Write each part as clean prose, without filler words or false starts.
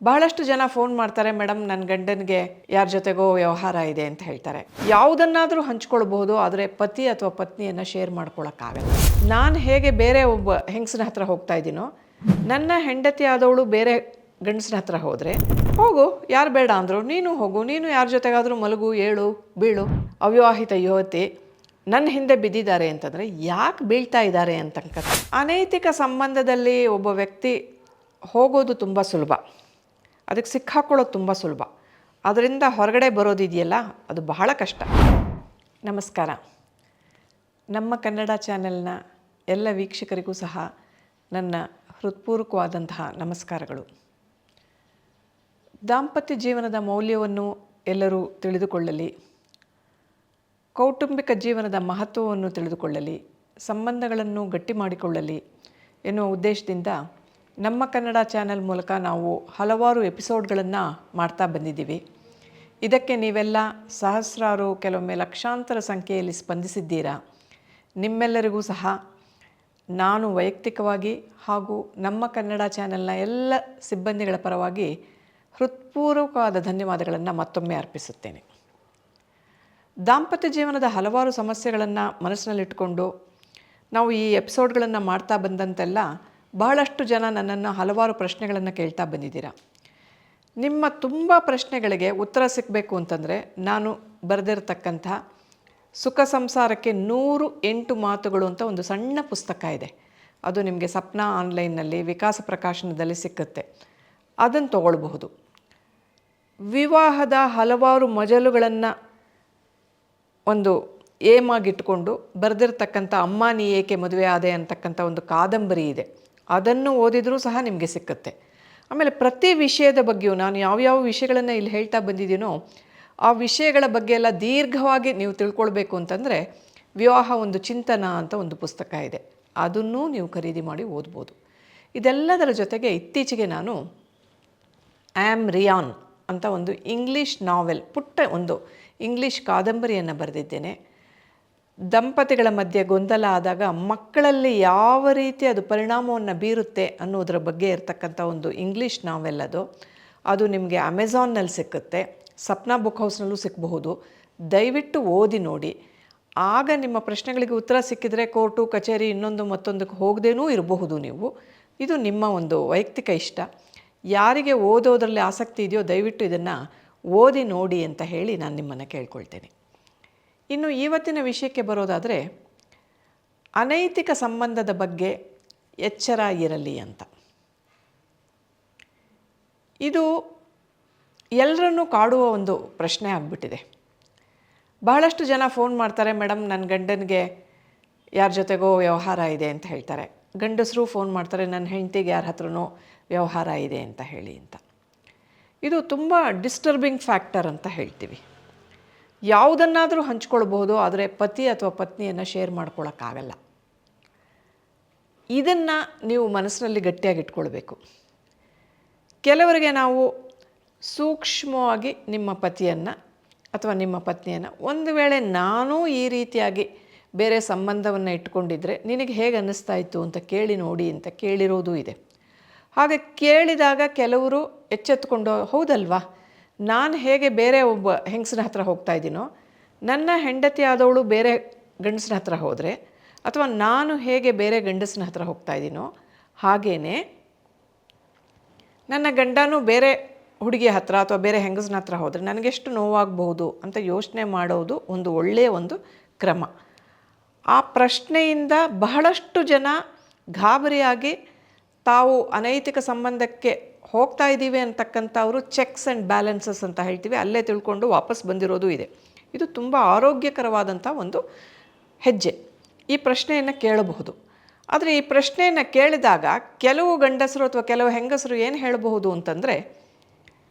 ಬಹಳಷ್ಟು ಜನ ಫೋನ್ ಮಾಡ್ತಾರೆ, ಮೇಡಮ್ ನನ್ನ ಗಂಡನಿಗೆ ಯಾರ ಜೊತೆಗೋ ವ್ಯವಹಾರ ಇದೆ ಅಂತ ಹೇಳ್ತಾರೆ. ಯಾವುದನ್ನಾದರೂ ಹಂಚ್ಕೊಳ್ಬಹುದು, ಆದರೆ ಪತಿ ಅಥವಾ ಪತ್ನಿಯನ್ನು ಶೇರ್ ಮಾಡ್ಕೊಳ್ಳೋಕ್ಕಾಗಲ್ಲ. ನಾನು ಹೇಗೆ ಬೇರೆ ಒಬ್ಬ ಹೆಂಗಸನ ಹತ್ರ ಹೋಗ್ತಾ ಇದ್ದೀನೋ, ನನ್ನ ಹೆಂಡತಿ ಆದವಳು ಬೇರೆ ಗಂಡಸನ ಹತ್ರ ಹೋದರೆ, ಹೋಗು, ಯಾರು ಬೇಡ ಅಂದರು, ನೀನು ಹೋಗು, ನೀನು ಯಾರ ಜೊತೆಗಾದರೂ ಮಲಗು, ಏಳು ಬೀಳು. ಅವಿವಾಹಿತ ಯುವತಿ ನನ್ನ ಹಿಂದೆ ಬಿದ್ದಿದ್ದಾರೆ ಅಂತಂದರೆ ಯಾಕೆ ಬೀಳ್ತಾ ಇದ್ದಾರೆ ಅಂತಂಕ. ಅನೈತಿಕ ಸಂಬಂಧದಲ್ಲಿ ಒಬ್ಬ ವ್ಯಕ್ತಿ ಹೋಗೋದು ತುಂಬ ಸುಲಭ, ಅದಕ್ಕೆ ಸಿಕ್ಕಾಕೊಳ್ಳೋದು ತುಂಬ ಸುಲಭ. ಅದರಿಂದ ಹೊರಗಡೆ ಬರೋದಿದೆಯಲ್ಲ, ಅದು ಬಹಳ ಕಷ್ಟ. ನಮಸ್ಕಾರ. ನಮ್ಮ ಕನ್ನಡ ಚಾನೆಲ್ನ ಎಲ್ಲ ವೀಕ್ಷಕರಿಗೂ ಸಹ ನನ್ನ ಹೃತ್ಪೂರ್ವಕವಾದಂತಹ ನಮಸ್ಕಾರಗಳು. ದಾಂಪತ್ಯ ಜೀವನದ ಮೌಲ್ಯವನ್ನು ಎಲ್ಲರೂ ತಿಳಿದುಕೊಳ್ಳಲಿ, ಕೌಟುಂಬಿಕ ಜೀವನದ ಮಹತ್ವವನ್ನು ತಿಳಿದುಕೊಳ್ಳಲಿ, ಸಂಬಂಧಗಳನ್ನು ಗಟ್ಟಿ ಮಾಡಿಕೊಳ್ಳಲಿ ಎನ್ನುವ ಉದ್ದೇಶದಿಂದ ನಮ್ಮ ಕನ್ನಡ ಚಾನೆಲ್ ಮೂಲಕ ನಾವು ಹಲವಾರು ಎಪಿಸೋಡ್ಗಳನ್ನು ಮಾಡ್ತಾ ಬಂದಿದ್ದೀವಿ. ಇದಕ್ಕೆ ನೀವೆಲ್ಲ ಸಹಸ್ರಾರು, ಕೆಲವೊಮ್ಮೆ ಲಕ್ಷಾಂತರ ಸಂಖ್ಯೆಯಲ್ಲಿ ಸ್ಪಂದಿಸಿದ್ದೀರಾ. ನಿಮ್ಮೆಲ್ಲರಿಗೂ ಸಹ ನಾನು ವೈಯಕ್ತಿಕವಾಗಿ ಹಾಗೂ ನಮ್ಮ ಕನ್ನಡ ಚಾನೆಲ್ನ ಎಲ್ಲ ಸಿಬ್ಬಂದಿಗಳ ಪರವಾಗಿ ಹೃತ್ಪೂರ್ವಕವಾದ ಧನ್ಯವಾದಗಳನ್ನು ಮತ್ತೊಮ್ಮೆ ಅರ್ಪಿಸುತ್ತೇನೆ. ದಾಂಪತ್ಯ ಜೀವನದ ಹಲವಾರು ಸಮಸ್ಯೆಗಳನ್ನು ಮನಸ್ಸಿನಲ್ಲಿಟ್ಟುಕೊಂಡು ನಾವು ಈ ಎಪಿಸೋಡ್ಗಳನ್ನು ಮಾಡ್ತಾ ಬಂದಂತೆಲ್ಲ ಬಹಳಷ್ಟು ಜನ ನನ್ನನ್ನು ಹಲವಾರು ಪ್ರಶ್ನೆಗಳನ್ನು ಕೇಳ್ತಾ ಬಂದಿದ್ದೀರಾ. ನಿಮ್ಮ ತುಂಬ ಪ್ರಶ್ನೆಗಳಿಗೆ ಉತ್ತರ ಸಿಗಬೇಕು ಅಂತಂದರೆ ನಾನು ಬರೆದಿರತಕ್ಕಂಥ ಸುಖ ಸಂಸಾರಕ್ಕೆ 108 ಮಾತುಗಳು ಅಂತ ಒಂದು ಸಣ್ಣ ಪುಸ್ತಕ ಇದೆ. ಅದು ನಿಮಗೆ ಸಪ್ನಾ ಆನ್ಲೈನ್ನಲ್ಲಿ ವಿಕಾಸ ಪ್ರಕಾಶನದಲ್ಲಿ ಸಿಕ್ಕುತ್ತೆ. ಅದನ್ನು ತಗೊಳ್ಬಹುದು. ವಿವಾಹದ ಹಲವಾರು ಮಜಲುಗಳನ್ನು ಒಂದು ಏಮಾಗಿಟ್ಕೊಂಡು ಬರೆದಿರ್ತಕ್ಕಂಥ ಅಮ್ಮ ನೀ ಏಕೆ ಮದುವೆ ಆದೆ ಅಂತಕ್ಕಂಥ ಒಂದು ಕಾದಂಬರಿ ಇದೆ. ಅದನ್ನು ಓದಿದರೂ ಸಹ ನಿಮಗೆ ಸಿಕ್ಕುತ್ತೆ. ಆಮೇಲೆ ಪ್ರತಿ ವಿಷಯದ ಬಗ್ಗೆಯೂ ನಾನು ಯಾವ್ಯಾವ ವಿಷಯಗಳನ್ನು ಇಲ್ಲಿ ಹೇಳ್ತಾ ಬಂದಿದ್ದೀನೋ ಆ ವಿಷಯಗಳ ಬಗ್ಗೆ ಎಲ್ಲ ದೀರ್ಘವಾಗಿ ನೀವು ತಿಳ್ಕೊಳ್ಬೇಕು ಅಂತಂದರೆ ವಿವಾಹ ಒಂದು ಚಿಂತನ ಅಂತ ಒಂದು ಪುಸ್ತಕ ಇದೆ. ಅದನ್ನೂ ನೀವು ಖರೀದಿ ಮಾಡಿ ಓದ್ಬೋದು. ಇದೆಲ್ಲದರ ಜೊತೆಗೆ ಇತ್ತೀಚೆಗೆ ನಾನು ಆಮ್ ರಿಯಾನ್ ಅಂತ ಒಂದು ಇಂಗ್ಲೀಷ್ ನಾವೆಲ್, ಪುಟ್ಟ ಒಂದು ಇಂಗ್ಲೀಷ್ ಕಾದಂಬರಿಯನ್ನು ಬರೆದಿದ್ದೇನೆ. ದಂಪತಿಗಳ ಮಧ್ಯೆ ಗೊಂದಲ ಆದಾಗ ಮಕ್ಕಳಲ್ಲಿ ಯಾವ ರೀತಿ ಅದು ಪರಿಣಾಮವನ್ನು ಬೀರುತ್ತೆ ಅನ್ನೋದರ ಬಗ್ಗೆ ಇರತಕ್ಕಂಥ ಒಂದು ಇಂಗ್ಲೀಷ್ ನಾವೆಲ್ ಅದು ನಿಮಗೆ ಅಮೆಝಾನ್ನಲ್ಲಿ ಸಿಕ್ಕುತ್ತೆ, ಸಪ್ನಾ ಬುಕ್ ಹೌಸ್ನಲ್ಲೂ ಸಿಕ್ಕಬಹುದು. ದಯವಿಟ್ಟು ಓದಿ ನೋಡಿ. ಆಗ ನಿಮ್ಮ ಪ್ರಶ್ನೆಗಳಿಗೆ ಉತ್ತರ ಸಿಕ್ಕಿದರೆ ಕೋರ್ಟು ಕಚೇರಿ ಇನ್ನೊಂದು ಮತ್ತೊಂದಕ್ಕೆ ಹೋಗದೇನೂ ಇರಬಹುದು ನೀವು. ಇದು ನಿಮ್ಮ ಒಂದು ವೈಯಕ್ತಿಕ ಇಷ್ಟ. ಯಾರಿಗೆ ಓದೋದರಲ್ಲಿ ಆಸಕ್ತಿ ಇದೆಯೋ ದಯವಿಟ್ಟು ಇದನ್ನು ಓದಿ ನೋಡಿ ಅಂತ ಹೇಳಿ ನಾನು ನಿಮ್ಮನ್ನು ಕೇಳ್ಕೊಳ್ತೇನೆ. ಇನ್ನು ಇವತ್ತಿನ ವಿಷಯಕ್ಕೆ ಬರೋದಾದರೆ, ಅನೈತಿಕ ಸಂಬಂಧದ ಬಗ್ಗೆ ಎಚ್ಚರ ಇರಲಿ ಅಂತ. ಇದು ಎಲ್ಲರನ್ನೂ ಕಾಡುವ ಒಂದು ಪ್ರಶ್ನೆ ಆಗಿಬಿಟ್ಟಿದೆ. ಬಹಳಷ್ಟು ಜನ ಫೋನ್ ಮಾಡ್ತಾರೆ, ಮೇಡಮ್ ನನ್ನ ಗಂಡನಿಗೆ ಯಾರ ಜೊತೆಗೋ ವ್ಯವಹಾರ ಇದೆ ಅಂತ ಹೇಳ್ತಾರೆ. ಗಂಡಸರು ಫೋನ್ ಮಾಡ್ತಾರೆ, ನನ್ನ ಹೆಂಡತಿಗೆ ಯಾರ ಹತ್ರನೋ ವ್ಯವಹಾರ ಇದೆ ಅಂತ ಹೇಳಿ ಅಂತ. ಇದು ತುಂಬ ಡಿಸ್ಟರ್ಬಿಂಗ್ ಫ್ಯಾಕ್ಟರ್ ಅಂತ ಹೇಳ್ತೀವಿ. ಯಾವುದನ್ನಾದರೂ ಹಂಚ್ಕೊಳ್ಬಹುದು, ಆದರೆ ಪತಿ ಅಥವಾ ಪತ್ನಿಯನ್ನು ಶೇರ್ ಮಾಡ್ಕೊಳ್ಳೋಕ್ಕಾಗಲ್ಲ. ಇದನ್ನು ನೀವು ಮನಸ್ಸಿನಲ್ಲಿ ಗಟ್ಟಿಯಾಗಿಟ್ಕೊಳ್ಬೇಕು. ಕೆಲವರಿಗೆ ನಾವು ಸೂಕ್ಷ್ಮವಾಗಿ ನಿಮ್ಮ ಪತಿಯನ್ನು ಅಥವಾ ನಿಮ್ಮ ಪತ್ನಿಯನ್ನು, ಒಂದು ವೇಳೆ ನಾನೂ ಈ ರೀತಿಯಾಗಿ ಬೇರೆ ಸಂಬಂಧವನ್ನು ಇಟ್ಕೊಂಡಿದ್ರೆ ನಿನಗೆ ಹೇಗೆ ಅನ್ನಿಸ್ತಾ ಇತ್ತು ಅಂತ ಕೇಳಿ ನೋಡಿ ಅಂತ ಕೇಳಿರೋದು ಇದೆ. ಹಾಗೆ ಕೇಳಿದಾಗ ಕೆಲವರು ಎಚ್ಚೆತ್ತುಕೊಂಡು, ಹೌದಲ್ವಾ, ನಾನು ಹೇಗೆ ಬೇರೆ ಒಬ್ಬ ಹೆಂಗಸನ ಹತ್ರ ಹೋಗ್ತಾ ಇದ್ದೀನೋ, ನನ್ನ ಹೆಂಡತಿ ಆದವಳು ಬೇರೆ ಗಂಡಸನ ಹತ್ರ ಹೋದರೆ, ಅಥವಾ ನಾನು ಹೇಗೆ ಬೇರೆ ಗಂಡಸನ ಹತ್ರ ಹೋಗ್ತಾ ಇದ್ದೀನೋ ಹಾಗೇ ನನ್ನ ಗಂಡನೂ ಬೇರೆ ಹುಡುಗಿಯ ಹತ್ರ ಅಥವಾ ಬೇರೆ ಹೆಂಗಸನ ಹತ್ರ ಹೋದರೆ ನನಗೆಷ್ಟು ನೋವಾಗಬಹುದು ಅಂತ ಯೋಚನೆ ಮಾಡೋದು ಒಂದು ಒಳ್ಳೆಯ ಒಂದು ಕ್ರಮ. ಆ ಪ್ರಶ್ನೆಯಿಂದ ಬಹಳಷ್ಟು ಜನ ಗಾಬರಿಯಾಗಿ ತಾವು ಅನೈತಿಕ ಸಂಬಂಧಕ್ಕೆ ಹೋಗ್ತಾ ಇದ್ದೀವಿ ಅಂತಕ್ಕಂಥವರು ಚೆಕ್ಸ್ ಆ್ಯಂಡ್ ಬ್ಯಾಲೆನ್ಸಸ್ ಅಂತ ಹೇಳ್ತೀವಿ, ಅಲ್ಲೇ ತಿಳ್ಕೊಂಡು ವಾಪಸ್ ಬಂದಿರೋದು ಇದೆ. ಇದು ತುಂಬ ಆರೋಗ್ಯಕರವಾದಂಥ ಒಂದು ಹೆಜ್ಜೆ. ಈ ಪ್ರಶ್ನೆಯನ್ನು ಕೇಳಬಹುದು. ಆದರೆ ಈ ಪ್ರಶ್ನೆಯನ್ನು ಕೇಳಿದಾಗ ಕೆಲವು ಗಂಡಸರು ಅಥವಾ ಕೆಲವು ಹೆಂಗಸರು ಏನು ಹೇಳಬಹುದು ಅಂತಂದರೆ,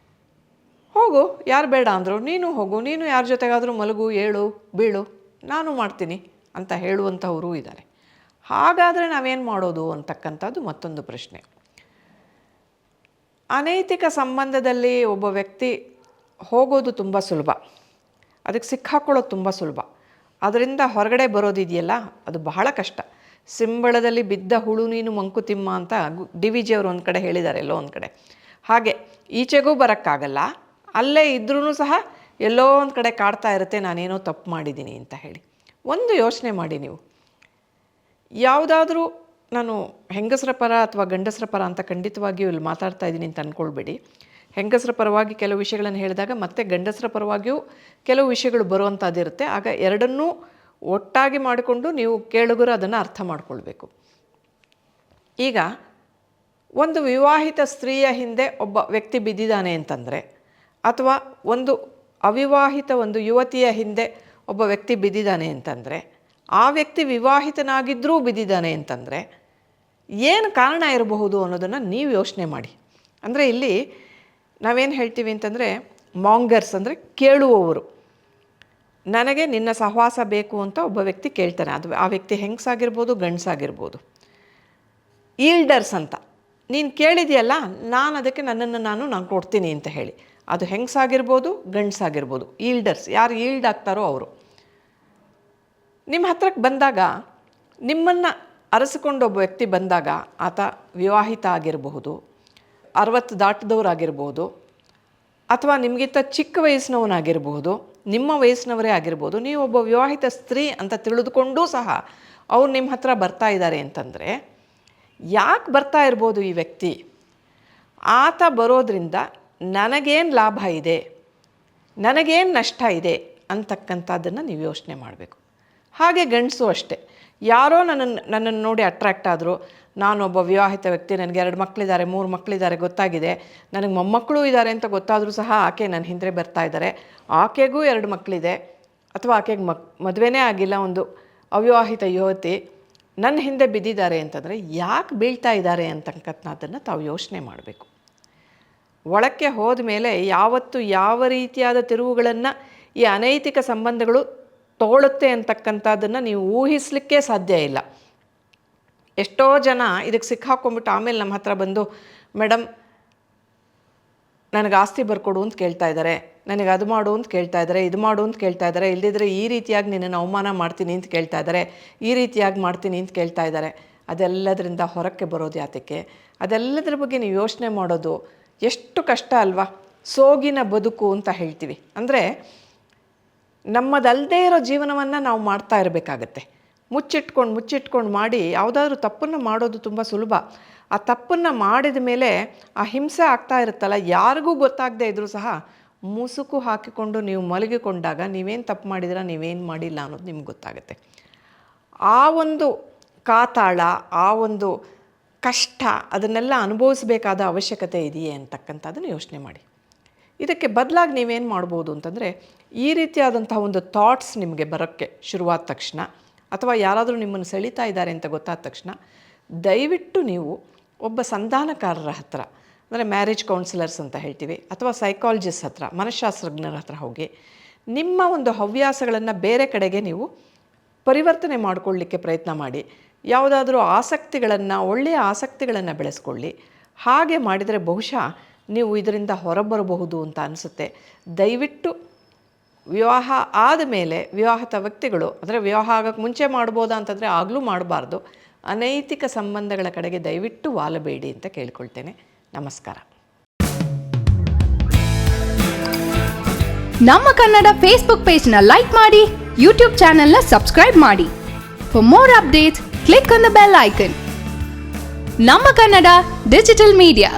ಹೋಗು, ಯಾರು ಬೇಡ ಅಂದರು, ನೀನು ಹೋಗು, ನೀನು ಯಾರ ಜೊತೆಗಾದರೂ ಮಲಗು, ಏಳು ಬೀಳು, ನಾನು ಮಾಡ್ತೀನಿ ಅಂತ ಹೇಳುವಂಥವರು ಇದ್ದಾರೆ. ಹಾಗಾದರೆ ನಾವೇನು ಮಾಡೋದು ಅಂತಕ್ಕಂಥದ್ದು ಮತ್ತೊಂದು ಪ್ರಶ್ನೆ. ಅನೈತಿಕ ಸಂಬಂಧದಲ್ಲಿ ಒಬ್ಬ ವ್ಯಕ್ತಿ ಹೋಗೋದು ತುಂಬ ಸುಲಭ, ಅದಕ್ಕೆ ಸಿಕ್ಕಾಕೊಳ್ಳೋದು ತುಂಬ ಸುಲಭ. ಅದರಿಂದ ಹೊರಗಡೆ ಬರೋದಿದೆಯಲ್ಲ, ಅದು ಬಹಳ ಕಷ್ಟ. ಸಿಂಬಳದಲ್ಲಿ ಬಿದ್ದ ಹುಳು ನೀನು ಮಂಕುತಿಮ್ಮ ಅಂತ ಡಿ ವಿ ಜಿ ಅವರು ಒಂದು ಕಡೆ ಹೇಳಿದ್ದಾರೆ, ಎಲ್ಲೋ ಒಂದು ಕಡೆ. ಹಾಗೆ ಈಚೆಗೂ ಬರೋಕ್ಕಾಗಲ್ಲ, ಅಲ್ಲೇ ಇದ್ರೂ ಸಹ ಎಲ್ಲೋ ಒಂದು ಕಡೆ ಕಾಡ್ತಾ ಇರುತ್ತೆ ನಾನೇನೋ ತಪ್ಪು ಮಾಡಿದ್ದೀನಿ ಅಂತ ಹೇಳಿ. ಒಂದು ಯೋಚನೆ ಮಾಡಿ ನೀವು, ಯಾವುದಾದ್ರೂ ನಾನು ಹೆಂಗಸರ ಪರ ಅಥವಾ ಗಂಡಸರ ಪರ ಅಂತ ಖಂಡಿತವಾಗಿಯೂ ಇಲ್ಲಿ ಮಾತಾಡ್ತಾ ಇದ್ದೀನಿ ಅಂತ ಅಂದ್ಕೊಳ್ಬೇಡಿ. ಹೆಂಗಸರ ಪರವಾಗಿ ಕೆಲವು ವಿಷಯಗಳನ್ನು ಹೇಳಿದಾಗ ಮತ್ತೆ ಗಂಡಸರ ಪರವಾಗಿಯೂ ಕೆಲವು ವಿಷಯಗಳು ಬರುವಂಥದ್ದಿರುತ್ತೆ. ಆಗ ಎರಡನ್ನೂ ಒಟ್ಟಾಗಿ ಮಾಡಿಕೊಂಡು ನೀವು ಕೇಳುಗರು ಅದನ್ನು ಅರ್ಥ ಮಾಡ್ಕೊಳ್ಬೇಕು. ಈಗ ಒಂದು ವಿವಾಹಿತ ಸ್ತ್ರೀಯ ಹಿಂದೆ ಒಬ್ಬ ವ್ಯಕ್ತಿ ಬಿದ್ದಿದ್ದಾನೆ ಅಂತಂದರೆ, ಅಥವಾ ಒಂದು ಅವಿವಾಹಿತ ಒಂದು ಯುವತಿಯ ಹಿಂದೆ ಒಬ್ಬ ವ್ಯಕ್ತಿ ಬಿದ್ದಿದ್ದಾನೆ ಅಂತಂದರೆ, ಆ ವ್ಯಕ್ತಿ ವಿವಾಹಿತನಾಗಿದ್ದರೂ ಬಿದ್ದಿದ್ದಾನೆ ಅಂತಂದರೆ ಏನು ಕಾರಣ ಇರಬಹುದು ಅನ್ನೋದನ್ನು ನೀವು ಯೋಚನೆ ಮಾಡಿ. ಅಂದರೆ ಇಲ್ಲಿ ನಾವೇನು ಹೇಳ್ತೀವಿ ಅಂತಂದರೆ, ಮಾಂಗರ್ಸ್ ಅಂದರೆ ಕೇಳುವವರು. ನನಗೆ ನಿನ್ನ ಸಹವಾಸ ಬೇಕು ಅಂತ ಒಬ್ಬ ವ್ಯಕ್ತಿ ಕೇಳ್ತಾನೆ, ಅದು ಆ ವ್ಯಕ್ತಿ ಹೆಂಗಸಾಗಿರ್ಬೋದು ಗಂಡಸಾಗಿರ್ಬೋದು. ಈಲ್ಡರ್ಸ್ ಅಂತ, ನೀನು ಕೇಳಿದೆಯಲ್ಲ ನಾನು ಅದಕ್ಕೆ ನನ್ನನ್ನು ನಾನು ಕೊಡ್ತೀನಿ ಅಂತ ಹೇಳಿ, ಅದು ಹೆಂಗಸಾಗಿರ್ಬೋದು ಗಂಡಸಾಗಿರ್ಬೋದು. ಈಲ್ಡರ್ಸ್, ಯಾರು ಈಲ್ಡ್ ಆಗ್ತಾರೋ ಅವರು ನಿಮ್ಮ ಹತ್ರಕ್ಕೆ ಬಂದಾಗ, ನಿಮ್ಮನ್ನು ಅರಸಿಕೊಂಡು ಒಬ್ಬ ವ್ಯಕ್ತಿ ಬಂದಾಗ, ಆತ ವಿವಾಹಿತ ಆಗಿರಬಹುದು, 60 ದಾಟಿದವರಾಗಿರ್ಬೋದು, ಅಥವಾ ನಿಮಗಿಂತ ಚಿಕ್ಕ ವಯಸ್ಸಿನವನಾಗಿರ್ಬೋದು, ನಿಮ್ಮ ವಯಸ್ಸಿನವರೇ ಆಗಿರ್ಬೋದು. ನೀವು ಒಬ್ಬ ವಿವಾಹಿತ ಸ್ತ್ರೀ ಅಂತ ತಿಳಿದುಕೊಂಡೂ ಸಹ ಅವ್ರು ನಿಮ್ಮ ಹತ್ರ ಬರ್ತಾ ಇದ್ದಾರೆ ಅಂತಂದರೆ, ಯಾಕೆ ಬರ್ತಾ ಇರ್ಬೋದು ಈ ವ್ಯಕ್ತಿ? ಆತ ಬರೋದ್ರಿಂದ ನನಗೇನು ಲಾಭ ಇದೆ, ನನಗೇನು ನಷ್ಟ ಇದೆ ಅಂತಕ್ಕಂಥದ್ದನ್ನು ನೀವು ಯೋಚನೆ ಮಾಡಬೇಕು. ಹಾಗೆ ಗಂಡಸು ಅಷ್ಟೇ, ಯಾರೋ ನನ್ನನ್ನು ನೋಡಿ ಅಟ್ರ್ಯಾಕ್ಟ್ ಆದರು, ನಾನೊಬ್ಬ ವಿವಾಹಿತ ವ್ಯಕ್ತಿ, ನನಗೆ 2 ಮಕ್ಕಳಿದ್ದಾರೆ 3 ಮಕ್ಕಳಿದ್ದಾರೆ ಗೊತ್ತಾಗಿದೆ, ನನಗೆ ಮೊಮ್ಮಕ್ಕಳು ಇದ್ದಾರೆ ಅಂತ ಗೊತ್ತಾದರೂ ಸಹ ಆಕೆ ನನ್ನ ಹಿಂದೆ ಬರ್ತಾ ಇದ್ದಾರೆ, ಆಕೆಗೂ 2 ಮಕ್ಕಳಿದೆ, ಅಥವಾ ಆಕೆಗೆ ಮದುವೆನೇ ಆಗಿಲ್ಲ, ಒಂದು ಅವಿವಾಹಿತ ಯುವತಿ ನನ್ನ ಹಿಂದೆ ಬಿದ್ದಿದ್ದಾರೆ ಅಂತಂದರೆ ಯಾಕೆ ಬೀಳ್ತಾ ಇದ್ದಾರೆ ಅಂತಕ್ಕಂಥದ್ದನ್ನು ತಾವು ಯೋಚನೆ ಮಾಡಬೇಕು. ಒಳಕ್ಕೆ ಹೋದ ಮೇಲೆ ಯಾವತ್ತು ಯಾವ ರೀತಿಯಾದ ತಿರುವುಗಳನ್ನು ಈ ಅನೈತಿಕ ಸಂಬಂಧಗಳು ತಗೊಳುತ್ತೆ ಅಂತಕ್ಕಂಥದ್ದನ್ನು ನೀವು ಊಹಿಸಲಿಕ್ಕೆ ಸಾಧ್ಯ ಇಲ್ಲ. ಎಷ್ಟೋ ಜನ ಇದಕ್ಕೆ ಸಿಕ್ಕಾಕೊಂಡ್ಬಿಟ್ಟು ಆಮೇಲೆ ನಮ್ಮ ಹತ್ರ ಬಂದು, ಮೇಡಮ್ ನನಗೆ ಆಸ್ತಿ ಬರ್ಕೊಡು ಅಂತ ಕೇಳ್ತಾ ಇದ್ದಾರೆ, ನನಗೆ ಅದು ಮಾಡು ಅಂತ ಕೇಳ್ತಾ ಇದ್ದಾರೆ, ಇದು ಮಾಡು ಅಂತ ಕೇಳ್ತಾ ಇದ್ದಾರೆ, ಇಲ್ಲದಿದ್ದರೆ ಈ ರೀತಿಯಾಗಿ ನಿನ್ನನ್ನು ಅವಮಾನ ಮಾಡ್ತೀನಿ ಅಂತ ಕೇಳ್ತಾ ಇದ್ದಾರೆ, ಈ ರೀತಿಯಾಗಿ ಮಾಡ್ತೀನಿ ಅಂತ ಕೇಳ್ತಾ ಇದ್ದಾರೆ. ಅದೆಲ್ಲದರಿಂದ ಹೊರಕ್ಕೆ ಬರೋದು ಯಾತಕ್ಕೆ? ಅದೆಲ್ಲದರ ಬಗ್ಗೆ ನೀವು ಯೋಚನೆ ಮಾಡೋದು ಎಷ್ಟು ಕಷ್ಟ ಅಲ್ವಾ? ಸೋಗಿನ ಬದುಕು ಅಂತ ಹೇಳ್ತೀವಿ. ಅಂದರೆ ನಮ್ಮದಲ್ಲದೇ ಇರೋ ಜೀವನವನ್ನು ನಾವು ಮಾಡ್ತಾ ಇರಬೇಕಾಗತ್ತೆ. ಮುಚ್ಚಿಟ್ಕೊಂಡು ಮಾಡಿ ಯಾವುದಾದ್ರೂ ತಪ್ಪನ್ನು ಮಾಡೋದು ತುಂಬ ಸುಲಭ. ಆ ತಪ್ಪನ್ನು ಮಾಡಿದ ಮೇಲೆ ಆ ಹಿಂಸೆ ಆಗ್ತಾ ಇರುತ್ತಲ್ಲ, ಯಾರಿಗೂ ಗೊತ್ತಾಗದೇ ಇದ್ದರೂ ಸಹ ಮುಸುಕು ಹಾಕಿಕೊಂಡು ನೀವು ಮಲಗಿಕೊಂಡಾಗ ನೀವೇನು ತಪ್ಪು ಮಾಡಿದಿರ, ನೀವೇನು ಮಾಡಿಲ್ಲ ಅನ್ನೋದು ನಿಮ್ಗೆ ಗೊತ್ತಾಗುತ್ತೆ. ಆ ಒಂದು ಕಾತಾಳ, ಆ ಒಂದು ಕಷ್ಟ, ಅದನ್ನೆಲ್ಲ ಅನುಭವಿಸಬೇಕಾದ ಅವಶ್ಯಕತೆ ಇದೆಯೇ ಅಂತಕ್ಕಂಥದ್ದನ್ನು ಯೋಚನೆ ಮಾಡಿ. ಇದಕ್ಕೆ ಬದಲಾಗಿ ನೀವೇನು ಮಾಡ್ಬೋದು ಅಂತಂದರೆ, ಈ ರೀತಿಯಾದಂತಹ ಒಂದು ಥಾಟ್ಸ್ ನಿಮಗೆ ಬರೋಕ್ಕೆ ಶುರುವಾದ ತಕ್ಷಣ, ಅಥವಾ ಯಾರಾದರೂ ನಿಮ್ಮನ್ನು ಸೆಳೀತಾ ಇದ್ದಾರೆ ಅಂತ ಗೊತ್ತಾದ ತಕ್ಷಣ, ದಯವಿಟ್ಟು ನೀವು ಒಬ್ಬ ಸಂಧಾನಕಾರರ ಹತ್ರ, ಅಂದರೆ ಮ್ಯಾರೇಜ್ ಕೌನ್ಸಿಲರ್ಸ್ ಅಂತ ಹೇಳ್ತೀವಿ, ಅಥವಾ ಸೈಕಾಲಜಿಸ್ಟ್ ಹತ್ರ, ಮನಃಶಾಸ್ತ್ರಜ್ಞರ ಹತ್ರ ಹೋಗಿ ನಿಮ್ಮ ಒಂದು ಹವ್ಯಾಸಗಳನ್ನು ಬೇರೆ ಕಡೆಗೆ ನೀವು ಪರಿವರ್ತನೆ ಮಾಡಿಕೊಳ್ಳಿಕ್ಕೆ ಪ್ರಯತ್ನ ಮಾಡಿ. ಯಾವುದಾದ್ರೂ ಆಸಕ್ತಿಗಳನ್ನು, ಒಳ್ಳೆಯ ಆಸಕ್ತಿಗಳನ್ನು ಬೆಳೆಸ್ಕೊಳ್ಳಿ. ಹಾಗೆ ಮಾಡಿದರೆ ಬಹುಶಃ ನೀವು ಇದರಿಂದ ಹೊರಬರಬಹುದು ಅಂತ ಅನಿಸುತ್ತೆ. ದಯವಿಟ್ಟು ವಿವಾಹ ಆದಮೇಲೆ ವಿವಾಹಿತ ವ್ಯಕ್ತಿಗಳು, ಅಂದರೆ ವಿವಾಹ ಆಗೋಕ್ಕೆ ಮುಂಚೆ ಮಾಡ್ಬೋದಾ ಅಂತಂದರೆ ಆಗಲೂ ಮಾಡಬಾರ್ದು, ಅನೈತಿಕ ಸಂಬಂಧಗಳ ಕಡೆಗೆ ದಯವಿಟ್ಟು ವಾಲಬೇಡಿ ಅಂತ ಕೇಳ್ಕೊಳ್ತೇನೆ. ನಮಸ್ಕಾರ. ನಮ್ಮ ಕನ್ನಡ ಫೇಸ್ಬುಕ್ ಪೇಜ್ನ ಲೈಕ್ ಮಾಡಿ, ಯೂಟ್ಯೂಬ್ ಚಾನೆಲ್ನ ಸಬ್ಸ್ಕ್ರೈಬ್ ಮಾಡಿ. For more updates click on the bell icon. ನಮ್ಮ ಕನ್ನಡ ಡಿಜಿಟಲ್ ಮೀಡಿಯಾ.